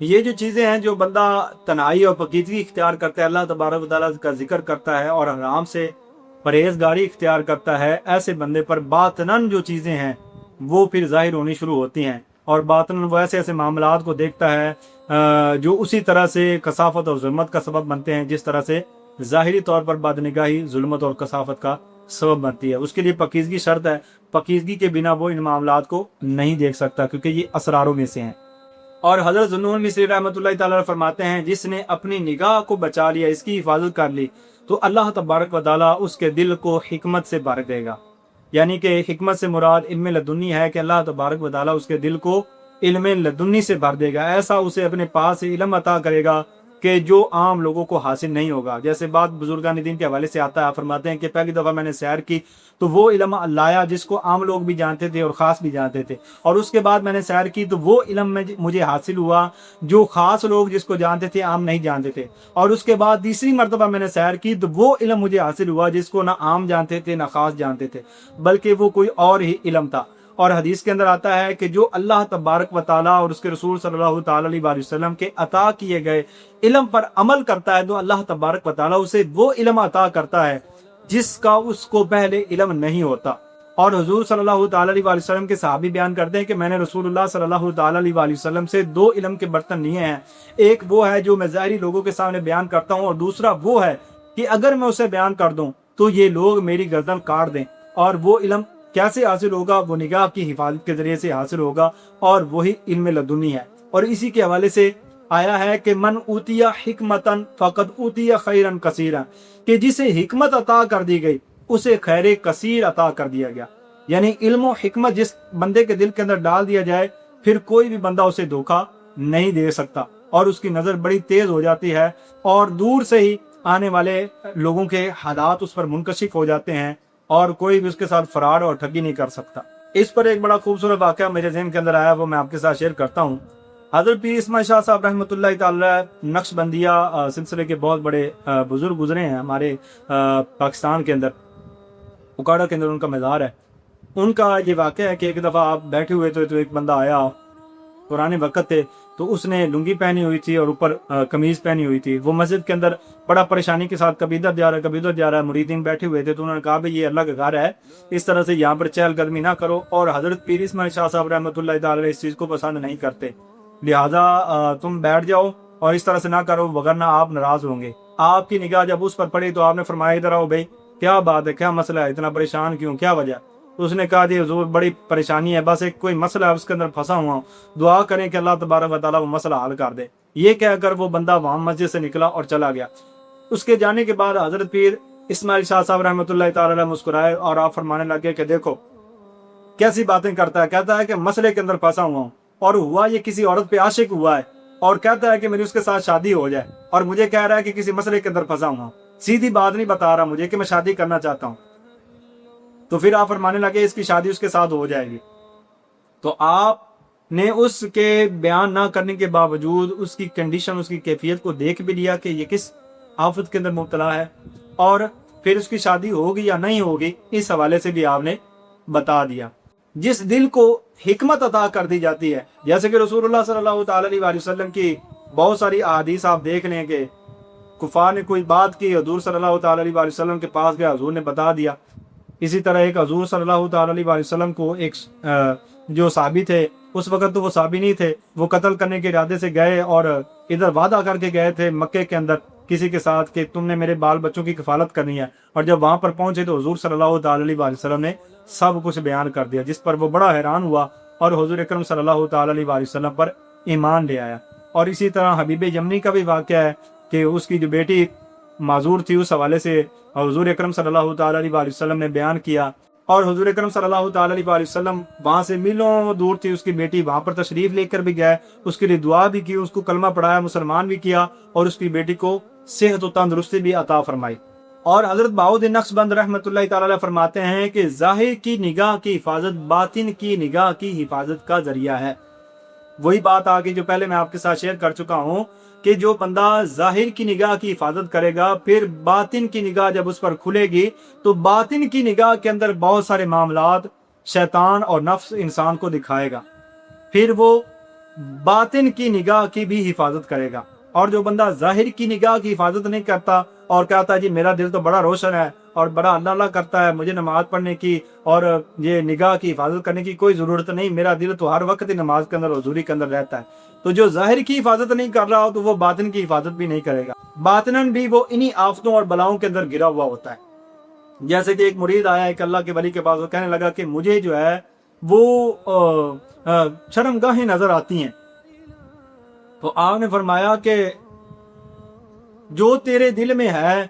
یہ جو چیزیں ہیں جو بندہ تنہائی اور پاکیزگی اختیار کرتا ہے، اللہ تبارک و تعالیٰ کا ذکر کرتا ہے اور حرام سے پرہیزگاری اختیار کرتا ہے، ایسے بندے پر باطناً جو چیزیں ہیں وہ پھر ظاہر ہونی شروع ہوتی ہیں، اور باطناً وہ ایسے ایسے معاملات کو دیکھتا ہے جو اسی طرح سے کثافت اور ظلمت کا سبب بنتے ہیں جس طرح سے ظاہری طور پر بدنگاہی ظلمت اور کثافت کا سبب بنتی ہے۔ اس کے لیے پاکیزگی شرط ہے، پاکیزگی کے بنا وہ ان معاملات کو نہیں دیکھ سکتا کیونکہ یہ اسراروں میں سے ہیں۔ اور حضرت ذوالنون مصری رحمۃ اللہ تعالیٰ فرماتے ہیں جس نے اپنی نگاہ کو بچا لیا، اس کی حفاظت کر لی، تو اللہ تبارک و تعالیٰ اس کے دل کو حکمت سے بھر دے گا۔ یعنی کہ حکمت سے مراد علم لدنی ہے کہ اللہ تبارک و تعالیٰ اس کے دل کو علم لدنی سے بھر دے گا، ایسا اسے اپنے پاس سے علم عطا کرے گا کہ جو عام لوگوں کو حاصل نہیں ہوگا۔ جیسے بات بزرگان دین کے حوالے سے آتا ہے، آپ فرماتے ہیں کہ پہلی دفعہ میں نے سیر کی تو وہ علم لایا جس کو عام لوگ بھی جانتے تھے اور خاص بھی جانتے تھے، اور اس کے بعد میں نے سیر کی تو وہ علم مجھے حاصل ہوا جو خاص لوگ جس کو جانتے تھے عام نہیں جانتے تھے، اور اس کے بعد تیسری مرتبہ میں نے سیر کی تو وہ علم مجھے حاصل ہوا جس کو نہ عام جانتے تھے نہ خاص جانتے تھے، بلکہ وہ کوئی اور ہی علم تھا۔ اور حدیث کے اندر آتا ہے کہ جو اللہ تبارک و تعالیٰ اور اس کے رسول صلی اللہ تعالیٰ علیہ وسلم کے عطا کیے گئے علم پر عمل کرتا ہے تو اللہ تبارک و تعالیٰ اسے وہ علم عطا کرتا ہے جس کا اس کو پہلے علم نہیں ہوتا۔ اور حضور صلی اللہ تعالیٰ علیہ وسلم کے صحابی بیان کرتے ہیں کہ میں نے رسول اللہ صلی اللہ تعالیٰ علیہ وسلم سے دو علم کے برتن لیے ہیں، ایک وہ ہے جو میں ظاہری لوگوں کے سامنے بیان کرتا ہوں، اور دوسرا وہ ہے کہ اگر میں اسے بیان کر دوں تو یہ لوگ میری گردن کاٹ دیں۔ اور وہ علم کیسے حاصل ہوگا؟ وہ نگاہ کی حفاظت کے ذریعے سے حاصل ہوگا، اور وہی علم لدنی ہے۔ اور اسی کے حوالے سے آیا ہے کہ من اوتیا حکمتن فقد اوتیا خیرن کثیرا، کہ جسے حکمت عطا کر دی گئی اسے خیر کثیر عطا کر دیا گیا۔ یعنی علم و حکمت جس بندے کے دل کے اندر ڈال دیا جائے پھر کوئی بھی بندہ اسے دھوکہ نہیں دے سکتا، اور اس کی نظر بڑی تیز ہو جاتی ہے اور دور سے ہی آنے والے لوگوں کے حالات اس پر منکشف ہو جاتے ہیں، اور کوئی بھی اس کے ساتھ فراڈ اور ٹھگی نہیں کر سکتا۔ اس پر ایک بڑا خوبصورت واقعہ میرے ذہن کے اندر آیا، وہ میں آپ کے ساتھ شیئر کرتا ہوں۔ حضرت پیر اسماعیل شاہ صاحب رحمۃ اللہ تعالی نقش بندیہ سلسلے کے بہت بڑے بزرگ گزرے ہیں ہمارے پاکستان کے اندر، اکاڑا کے اندر ان کا مزار ہے۔ ان کا یہ واقعہ ہے کہ ایک دفعہ آپ بیٹھے ہوئے تو ایک بندہ آیا، پرانے وقت تھے تو اس نے لنگی پہنی ہوئی تھی اور اوپر قمیض پہنی ہوئی تھی، وہ مسجد کے اندر بڑا پریشانی کے ساتھ کبھی ادھر جا رہا ہے کبھی ادھر جا رہا ہے، مریدین بیٹھے ہوئے تھے تو انہوں نے کہا بھئی یہ اللہ کا گھر ہے، اس طرح سے یہاں پر چہل قدمی نہ کرو، اور حضرت پیر اسماعیل شاہ صاحب رحمۃ اللہ تعالی اس چیز کو پسند نہیں کرتے، لہٰذا تم بیٹھ جاؤ اور اس طرح سے نہ کرو ورنہ آپ ناراض ہوں گے۔ آپ کی نگاہ جب اس پر پڑی تو آپ نے فرمایا ادھر آؤ بھائی، کیا بات ہے، کیا مسئلہ ہے، اتنا پریشان کیوں، کیا وجہ؟ تو اس نے کہا جی حضور بڑی پریشانی ہے، بس ایک کوئی مسئلہ ہے اس کے اندر پھنسا ہوا ہوں، دعا کریں کہ اللہ تبارک و تعالیٰ وہ مسئلہ حل کر دے۔ یہ کہہ کر وہ بندہ وہاں مسجد سے نکلا اور چلا گیا۔ اس کے جانے کے بعد حضرت پیر اسماعیل شاہ صاحب رحمۃ اللہ تعالی علیہ مسکرائے اور آپ فرمانے لگے کہ دیکھو کیسی باتیں کرتا ہے، کہتا ہے کہ مسئلے کے اندر پھنسا ہوا ہوں، اور ہوا یہ کسی عورت پہ عاشق ہوا ہے اور کہتا ہے کہ میری اس کے ساتھ شادی ہو جائے، اور مجھے کہہ رہا ہے کہ کسی مسئلے کے اندر پھنسا ہوا ہوں، سیدھی بات نہیں بتا رہا مجھے کہ میں شادی کرنا چاہتا ہوں۔ تو پھر آپ فرمانے لگے اس کی شادی اس کے ساتھ ہو جائے گی۔ تو آپ نے اس کے بیان نہ کرنے کے باوجود اس کی کنڈیشن، اس کی کیفیت کو دیکھ بھی لیا کہ یہ کس آفت کے اندر مبتلا ہے، اور پھر اس کی شادی ہوگی یا نہیں ہوگی اس حوالے سے بھی آپ نے بتا دیا۔ جس دل کو حکمت عطا کر دی جاتی ہے، جیسے کہ رسول اللہ صلی اللہ تعالی علیہ وسلم کی بہت ساری احادیث آپ دیکھ لیں کہ کفار نے کوئی بات کی، حضور صلی اللہ تعالی علیہ وسلم کے پاس گیا، حضور نے بتا دیا۔ اسی طرح ایک حضور صلی اللہ تعالی علیہ وسلم کو ایک جو صحابی تھے، اس وقت تو وہ صحابی نہیں تھے، وہ قتل کرنے کے ارادے سے گئے اور ادھر وعدہ کر کے گئے تھے مکے کے اندر کسی کے ساتھ کہ تم نے میرے بال بچوں کی کفالت کرنی ہے، اور جب وہاں پر پہنچے تو حضور صلی اللہ تعالی علیہ وسلم نے سب کچھ بیان کر دیا، جس پر وہ بڑا حیران ہوا اور حضور اکرم صلی اللہ تعالی علیہ وسلم پر ایمان لے آیا۔ اور اسی طرح حبیب یمنی کا بھی واقعہ ہے کہ اس کی جو بیٹی معذور تھی، اس حوالے سے حضور اکرم صلی اللہ تعالی علیہ وسلم نے بیان کیا، اور حضور اکرم صلی اللہ تعالی علیہ وسلم وہاں سے میلوں دور تھی اس کی بیٹی، وہاں پر تشریف لے کر بھی گئے، اس کے لیے دعا بھی کی، اس کو کلمہ پڑھایا، مسلمان بھی کیا، اور اس کی بیٹی کو صحت و تندرستی بھی عطا فرمائی۔ اور حضرت بہاؤالدین نقشبند رحمۃ اللہ تعالی علیہ فرماتے ہیں کہ ظاہر کی نگاہ کی حفاظت باطن کی نگاہ کی حفاظت کا ذریعہ ہے۔ وہی بات آگے جو پہلے میں آپ کے ساتھ شیئر کر چکا ہوں کہ جو بندہ ظاہر کی نگاہ کی حفاظت کرے گا، پھر باطن کی نگاہ جب اس پر کھلے گی تو باطن کی نگاہ کے اندر بہت سارے معاملات شیطان اور نفس انسان کو دکھائے گا، پھر وہ باطن کی نگاہ کی بھی حفاظت کرے گا۔ اور جو بندہ ظاہر کی نگاہ کی حفاظت نہیں کرتا اور کہتا ہے جی میرا دل تو بڑا روشن ہے اور بڑا اللہ اللہ کرتا ہے، مجھے نماز پڑھنے کی اور یہ نگاہ کی حفاظت کرنے کی کوئی ضرورت نہیں، میرا دل تو ہر وقت ہی نماز کے اندر حضوری کے اندر رہتا ہے، تو جو ظاہر کی حفاظت نہیں کر رہا ہو تو وہ باطن کی حفاظت بھی نہیں کرے گا، باطناً بھی وہ انہی آفتوں اور بلاؤں کے اندر گرا ہوا ہوتا ہے۔ جیسے کہ ایک مرید آیا ایک اللہ کے ولی کے پاس، وہ کہنے لگا کہ مجھے جو ہے وہ شرمگاہیں نظر آتی ہیں، تو آپ نے فرمایا کہ جو تیرے دل میں ہے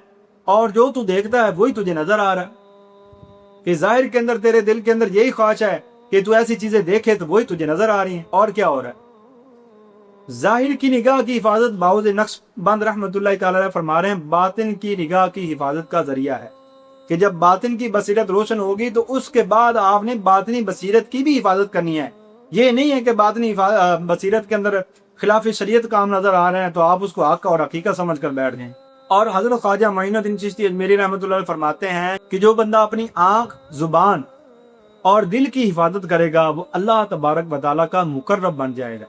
اور جو تو دیکھتا ہے وہی تجھے نظر آ رہا ہے، کہ ظاہر کے اندر تیرے دل کے اندر یہی خواہش ہے کہ تو ایسی چیزیں دیکھے تو وہی تجھے نظر آ رہی ہیں، اور کیا ہو رہا ہے۔ ظاہر کی نگاہ کی حفاظت باؤد نقش بند رحمۃ اللہ تعالی علیہ فرما رہے ہیں باطن کی نگاہ کی حفاظت کا ذریعہ ہے، کہ جب باطن کی بصیرت روشن ہوگی تو اس کے بعد آپ نے باطنی بصیرت کی بھی حفاظت کرنی ہے۔ یہ نہیں ہے کہ باطنی بصیرت کے اندر خلاف شریعت کام نظر آ رہے ہیں تو آپ اس کو حق اور حقیقت سمجھ کر بیٹھ جائیں۔ اور حضرت خواجہ معین الدین چشتی اجمیری رحمۃ اللہ علیہ فرماتے ہیں کہ جو بندہ اپنی آنکھ، زبان اور دل کی حفاظت کرے گا وہ اللہ تبارک و تعالیٰ کا مقرب بن جائے گا۔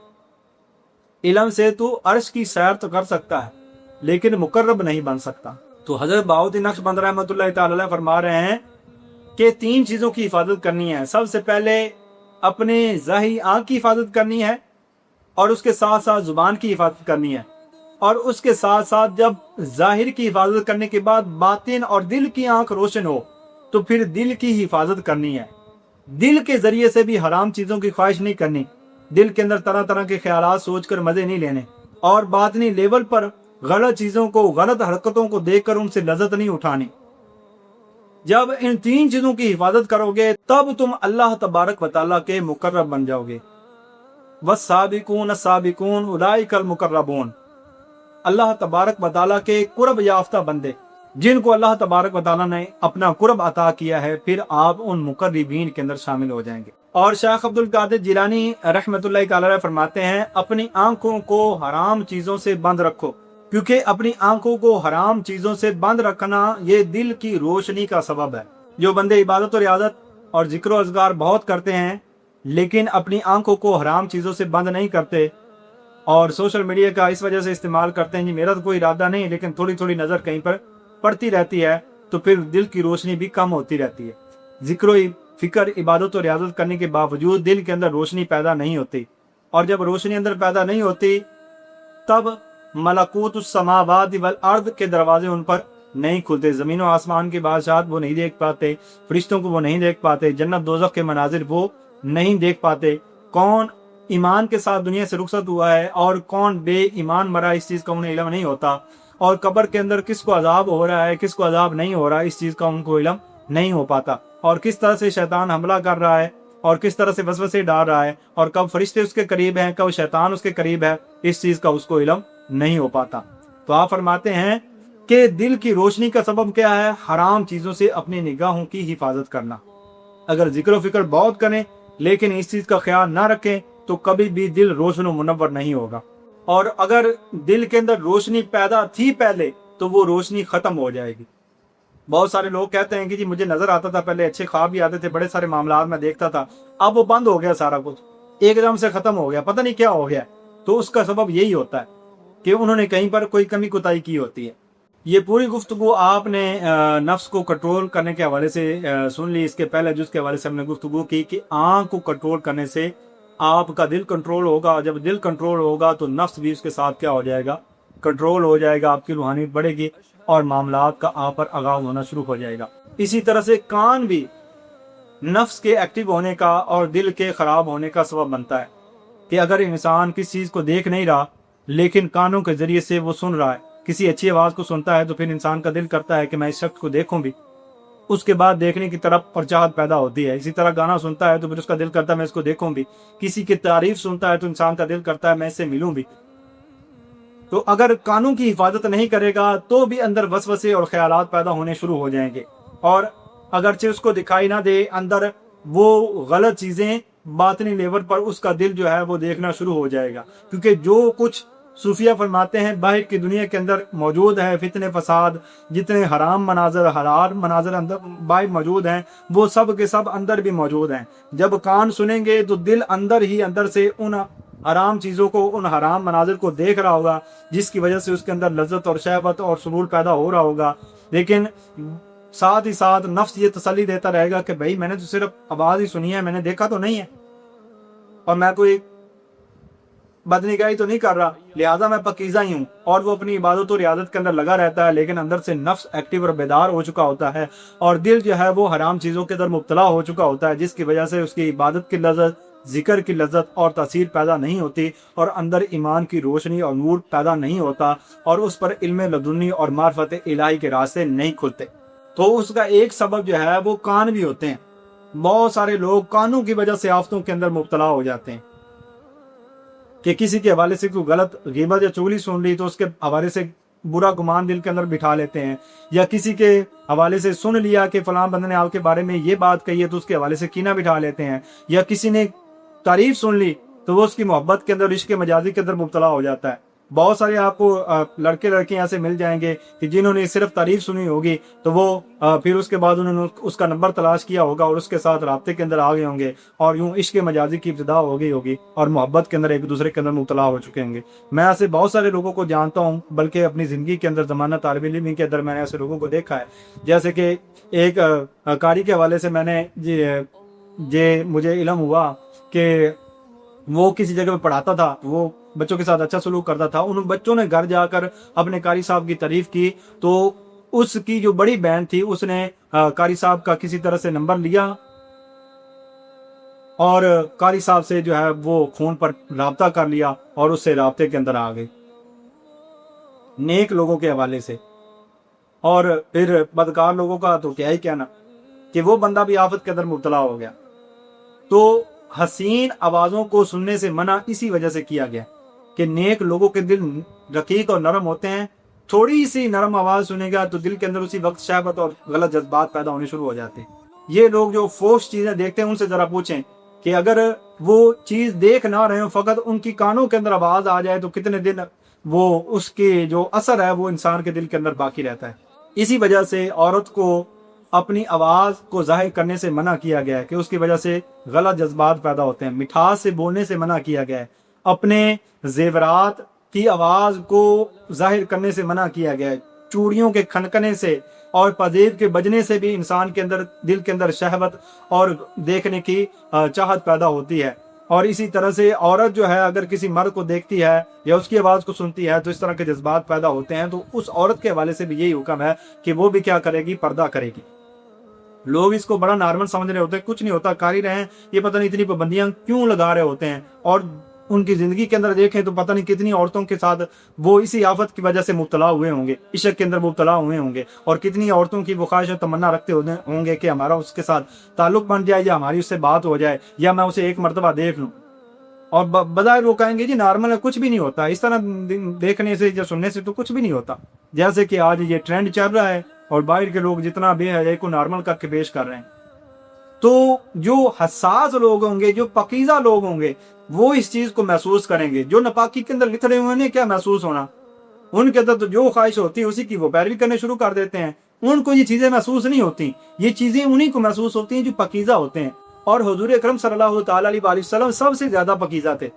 علم سے تو عرش کی سیر تو کر سکتا ہے لیکن مقرب نہیں بن سکتا۔ تو حضرت بہاؤالدین نقش بند رحمۃ اللہ تعالی علیہ فرما رہے ہیں کہ 3 چیزوں کی حفاظت کرنی ہے۔ سب سے پہلے اپنے ظاہری آنکھ کی حفاظت کرنی ہے، اور اس کے ساتھ ساتھ زبان کی حفاظت کرنی ہے، اور اس کے ساتھ ساتھ جب ظاہر کی حفاظت کرنے کے بعد باطن اور دل کی آنکھ روشن ہو تو پھر دل کی حفاظت کرنی ہے۔ دل کے ذریعے سے بھی حرام چیزوں کی خواہش نہیں کرنی، دل کے اندر طرح طرح کے خیالات سوچ کر مزے نہیں لینے، اور باطنی لیول پر غلط چیزوں کو، غلط حرکتوں کو دیکھ کر ان سے لذت نہیں اٹھانی۔ جب ان 3 چیزوں کی حفاظت کرو گے تب تم اللہ تبارک و تعالیٰ کے مقرب بن جاؤ گے۔ والسابقون السابقون اولئک المقربون، اللہ تبارک و تعالیٰ کے قرب یافتہ بندے جن کو اللہ تبارک و تعالیٰ نے اپنا قرب عطا کیا ہے، پھر آپ ان مقربین کے اندر شامل ہو جائیں گے۔ اور شیخ عبد القادر جیلانی رحمۃ اللہ تعالی علیہ فرماتے ہیں اپنی آنکھوں کو حرام چیزوں سے بند رکھو، کیونکہ اپنی آنکھوں کو حرام چیزوں سے بند رکھنا یہ دل کی روشنی کا سبب ہے۔ جو بندے عبادت و ریاضت اور ذکر و اذکار بہت کرتے ہیں لیکن اپنی آنکھوں کو حرام چیزوں سے بند نہیں کرتے اور سوشل میڈیا کا اس وجہ سے استعمال کرتے ہیں، جی میرا تو کوئی ارادہ نہیں لیکن تھوڑی تھوڑی نظر کہیں پر پڑتی رہتی ہے، تو پھر دل کی روشنی بھی کم ہوتی رہتی ہے۔ ذکر و فکر، عبادت و ریاضت کرنے کے باوجود دل کے اندر روشنی پیدا نہیں ہوتی، اور جب روشنی اندر پیدا نہیں ہوتی تب ملکوت السماوات والارض کے دروازے ان پر نہیں کھلتے، زمین و آسمان کی بادشاہت وہ نہیں دیکھ پاتے، فرشتوں کو وہ نہیں دیکھ پاتے، جنت دوزخ کے مناظر وہ نہیں دیکھ پاتے، کون ایمان کے ساتھ دنیا سے رخصت ہوا ہے اور کون بے ایمان مرا اس چیز کا انہیں علم نہیں ہوتا، اور قبر کے اندر کس کو عذاب ہو رہا ہے کس کو عذاب نہیں ہو رہا اس چیز کا ان کو علم نہیں ہو پاتا، اور کس طرح سے شیطان حملہ کر رہا ہے اور کس طرح سے وسوسے ڈال رہا ہے اور کب فرشتے اس کے قریب ہیں کب شیطان اس کے قریب ہے، اس چیز کا اس کو علم نہیں ہو پاتا۔ تو آپ فرماتے ہیں کہ دل کی روشنی کا سبب کیا ہے؟ حرام چیزوں سے اپنی نگاہوں کی حفاظت کرنا۔ اگر ذکر و فکر بہت کریں لیکن اس چیز کا خیال نہ رکھیں تو کبھی بھی دل روشن و منور نہیں ہوگا، اور اگر دل کے اندر روشنی پیدا تھی پہلے تو وہ روشنی ختم ہو جائے گی۔ بہت سارے لوگ کہتے ہیں کہ جی مجھے نظر آتا تھا پہلے، اچھے خواب بھی آتے تھے، بڑے سارے معاملات میں دیکھتا تھا، اب وہ بند ہو گیا، سارا کچھ ایک دم سے ختم ہو گیا، پتہ نہیں کیا ہو گیا۔ تو اس کا سبب یہی ہوتا ہے کہ انہوں نے کہیں پر کوئی کمی کوتاہی کی ہوتی ہے۔ یہ پوری گفتگو آپ نے نفس کو کنٹرول کرنے کے حوالے سے سن لی۔ اس کے پہلے جز کے حوالے سے ہم نے گفتگو کی کہ آنکھ کو کنٹرول کرنے سے آپ کا دل کنٹرول ہوگا، جب دل کنٹرول ہوگا تو نفس بھی اس کے ساتھ کیا ہو جائے گا؟ کنٹرول ہو جائے گا، آپ کی روحانیت بڑھے گی اور معاملات کا آپ پر آغاز ہونا شروع ہو جائے گا۔ اسی طرح سے کان بھی نفس کے ایکٹیو ہونے کا اور دل کے خراب ہونے کا سبب بنتا ہے، کہ اگر انسان کسی چیز کو دیکھ نہیں رہا لیکن کانوں کے ذریعے سے وہ سن رہا ہے، کسی اچھی آواز کو سنتا ہے تو پھر انسان کا دل کرتا ہے کہ میں اس شخص کو دیکھوں بھی، اس کے بعد دیکھنے کی طرف پرچاہت پیدا ہوتی ہے۔ اسی طرح گانا سنتا ہے تو پھر اس کا دل کرتا ہے میں اس کو دیکھوں بھی، کسی کی تعریف سنتا ہے تو انسان کا دل کرتا ہے میں اس سے ملوں بھی۔ تو اگر کانوں کی حفاظت نہیں کرے گا تو بھی اندر وسوسے اور خیالات پیدا ہونے شروع ہو جائیں گے، اور اگرچہ اس کو دکھائی نہ دے اندر وہ غلط چیزیں باطنی لیول پر اس کا دل جو ہے وہ دیکھنا شروع ہو جائے گا، کیونکہ جو کچھ صوفیہ فرماتے ہیں باہر کی دنیا کے اندر موجود ہے، فتنے فساد، جتنے حرام مناظر حلال مناظر اندر باہر موجود ہیں وہ سب کے سب اندر بھی موجود ہیں۔ جب کان سنیں گے تو دل اندر ہی اندر سے ان حرام چیزوں کو، ان حرام مناظر کو دیکھ رہا ہوگا جس کی وجہ سے اس کے اندر لذت اور شہوت اور سرور پیدا ہو رہا ہوگا، لیکن ساتھ ہی ساتھ نفس یہ تسلی دیتا رہے گا کہ بھائی میں نے تو صرف آواز ہی سنی ہے، میں نے دیکھا تو نہیں ہے، اور میں کوئی بدنگاہی تو نہیں کر رہا، لہذا میں پاکیزہ ہی ہوں۔ اور وہ اپنی عبادت اور عیادت کے اندر لگا رہتا ہے، لیکن اندر سے نفس ایکٹیو اور بیدار ہو چکا ہوتا ہے، اور دل جو ہے وہ حرام چیزوں کے اندر مبتلا ہو چکا ہوتا ہے، جس کی وجہ سے اس کی عبادت کی لذت، ذکر کی لذت اور تاثیر پیدا نہیں ہوتی، اور اندر ایمان کی روشنی اور نور پیدا نہیں ہوتا، اور اس پر علم لدنی اور معرفت الہی کے راستے نہیں کھلتے۔ تو اس کا ایک سبب جو ہے وہ کان بھی ہوتے ہیں۔ بہت سارے لوگ کانوں کی وجہ سے آفتوں کے اندر مبتلا ہو جاتے ہیں کہ کسی کے حوالے سے کوئی غلط غیبت یا چغلی سن لی تو اس کے حوالے سے برا گمان دل کے اندر بٹھا لیتے ہیں، یا کسی کے حوالے سے سن لیا کہ فلاں بندے نے آپ کے بارے میں یہ بات کہی ہے تو اس کے حوالے سے کینہ بٹھا لیتے ہیں، یا کسی نے تعریف سن لی تو وہ اس کی محبت کے اندر، عشق مجازی کے اندر مبتلا ہو جاتا ہے۔ بہت سارے آپ کو لڑکے لڑکیاں ایسے مل جائیں گے کہ جنہوں نے صرف تعریف سنی ہوگی تو وہ پھر اس کے بعد انہوں نے اس کا نمبر تلاش کیا ہوگا اور اس کے ساتھ رابطے کے اندر آ گئے ہوں گے، اور یوں عشق مجازی کی ابتدا ہو گئی ہوگی، اور محبت کے اندر ایک دوسرے کے اندر مبتلا ہو چکے ہوں گے۔ میں ایسے بہت سارے لوگوں کو جانتا ہوں، بلکہ اپنی زندگی کے اندر زمانہ طالب علم کے اندر میں نے ایسے لوگوں کو دیکھا ہے۔ جیسے کہ ایک قاری کے حوالے سے میں نے مجھے علم ہوا کہ وہ کسی جگہ پہ پڑھاتا تھا، وہ بچوں کے ساتھ اچھا سلوک کرتا تھا، ان بچوں نے گھر جا کر اپنے قاری صاحب کی تعریف کی، تو اس کی جو بڑی بہن تھی اس نے قاری صاحب کا کسی طرح سے نمبر لیا اور قاری صاحب سے جو ہے وہ فون پر رابطہ کر لیا اور اس سے رابطے کے اندر آ گئی نیک لوگوں کے حوالے سے۔ اور پھر بدکار لوگوں کا تو کیا ہی کہنا کہ وہ بندہ بھی آفت کے اندر مبتلا ہو گیا۔ تو حسین آوازوں کو سننے سے منع اسی وجہ سے کیا گیا کہ نیک لوگوں کے دل رقیق اور نرم ہوتے ہیں، تھوڑی سی نرم آواز سنے گا تو دل کے اندر اسی وقت شہوت اور غلط جذبات پیدا ہونے شروع ہو جاتے ہیں۔ یہ لوگ جو فوش چیزیں دیکھتے ہیں ان سے ذرا پوچھیں کہ اگر وہ چیز دیکھ نہ رہے ہوں، فقط ان کی کانوں کے اندر آواز آ جائے تو کتنے دن وہ اس کے جو اثر ہے وہ انسان کے دل کے اندر باقی رہتا ہے۔ اسی وجہ سے عورت کو اپنی آواز کو ظاہر کرنے سے منع کیا گیا ہے کہ اس کی وجہ سے غلط جذبات پیدا ہوتے ہیں۔ مٹھاس سے بولنے سے منع کیا گیا ہے، اپنے زیورات کی آواز کو ظاہر کرنے سے منع کیا گیا ہے، چوڑیوں کے کھنکنے سے اور پذیب کے بجنے سے بھی انسان کے اندر، دل کے اندر شہوت اور دیکھنے کی چاہت پیدا ہوتی ہے۔ اور اسی طرح سے عورت جو ہے اگر کسی مرد کو دیکھتی ہے یا اس کی آواز کو سنتی ہے تو اس طرح کے جذبات پیدا ہوتے ہیں، تو اس عورت کے حوالے سے بھی یہی حکم ہے کہ وہ بھی کیا کرے گی، پردہ کرے گی۔ لوگ اس کو بڑا نارمل سمجھ رہے ہوتے ہیں، کچھ نہیں ہوتا، کاری رہے ہیں، یہ پتہ نہیں اتنی پابندیاں کیوں لگا رہے ہوتے ہیں۔ اور ان کی زندگی کے اندر دیکھیں تو پتہ نہیں کتنی عورتوں کے ساتھ وہ اسی آفت کی وجہ سے مبتلا ہوئے ہوں گے، عشق کے اندر مبتلا ہوئے ہوں گے، اور کتنی عورتوں کی وہ خواہش و تمنا رکھتے ہوں گے کہ ہمارا اس کے ساتھ تعلق بن جائے یا ہماری اس سے بات ہو جائے یا میں اسے ایک مرتبہ دیکھ لوں، اور بظاہر وہ کہیں گے جی نارمل ہے، کچھ بھی نہیں ہوتا، اس طرح دیکھنے سے یا سننے سے تو کچھ بھی نہیں ہوتا۔ جیسے کہ آج یہ ٹرینڈ چل رہا ہے اور باہر کے لوگ جتنا بے حیائی کو نارمل کر کے پیش کر رہے ہیں۔ تو جو حساس لوگ ہوں گے، جو پاکیزہ لوگ ہوں گے، وہ اس چیز کو محسوس کریں گے۔ جو ناپاکی کے اندر لتھڑے ہوئے ہیں، کیا محسوس ہونا، ان کے اندر تو جو خواہش ہوتی ہے اسی کی وہ پیروی کرنے شروع کر دیتے ہیں، ان کو یہ چیزیں محسوس نہیں ہوتی، یہ چیزیں انہی کو محسوس ہوتی ہیں جو پاکیزہ ہوتے ہیں۔ اور حضور اکرم صلی اللہ تعالیٰ علیہ وسلم سب سے زیادہ پاکیزہ تھے،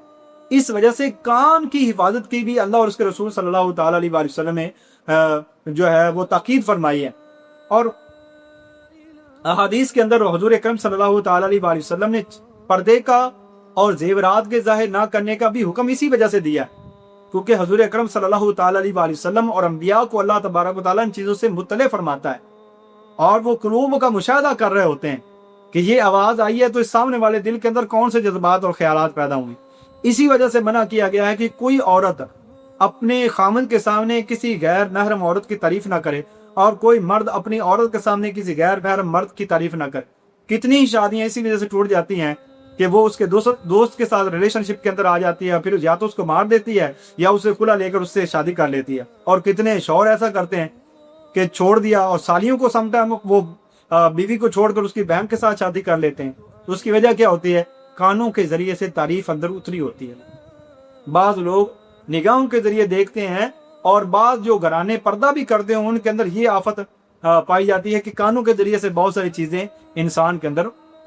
اس وجہ سے کان کی حفاظت کی بھی اللہ اور اس کے رسول صلی اللہ تعالیٰ علیہ وسلم نے جو ہے وہ تاکید فرمائی ہے۔ اور احادیث کے اندر حضور اکرم صلی اللہ تعالیٰ علیہ وسلم نے پردے کا اور زیورات کے ظاہر نہ کرنے کا بھی حکم اسی وجہ سے دیا ہے، کیونکہ حضور اکرم صلی اللہ تعالیٰ علیہ وسلم اور انبیاء کو اللہ تبارک و تعالیٰ ان چیزوں سے مطلع فرماتا ہے، اور وہ قلوب کا مشاہدہ کر رہے ہوتے ہیں کہ یہ آواز آئی ہے تو اس سامنے والے دل کے اندر کون سے جذبات اور خیالات پیدا ہوئے۔ اسی وجہ سے منع کیا گیا ہے کہ کوئی عورت اپنے خامند کے سامنے کسی غیر محرم عورت کی تعریف نہ کرے، اور کوئی مرد اپنی عورت کے سامنے کسی غیر محرم مرد کی تعریف نہ کرے۔ کتنی شادیاں اسی وجہ سے ٹوٹ جاتی ہیں کہ وہ اس کے دوست کے ساتھ ریلیشن شپ کے اندر آ جاتی ہے، پھر یا تو اس کو مار دیتی ہے یا اسے کھلا لے کر اس سے شادی کر لیتی ہے۔ اور کتنے شوہر ایسا کرتے ہیں کہ چھوڑ دیا، اور سالیوں کو سم ٹائم وہ بیوی کو چھوڑ کر اس کی بہن کے ساتھ شادی کر لیتے ہیں۔ تو اس کی وجہ کیا ہوتی ہے؟ کانوں کے ذریعے سے تعریف اندر اتری ہوتی ہے۔ بعض لوگ نگاہوں کے ذریعے دیکھتے ہیں، اور بعض جو گھرانے پردہ بھی کرتے ہیں ان کے اندر یہ آفت پائی جاتی ہے کہ کانوں کے ذریعے سے بہت ساری چیزیں انسان کے اندر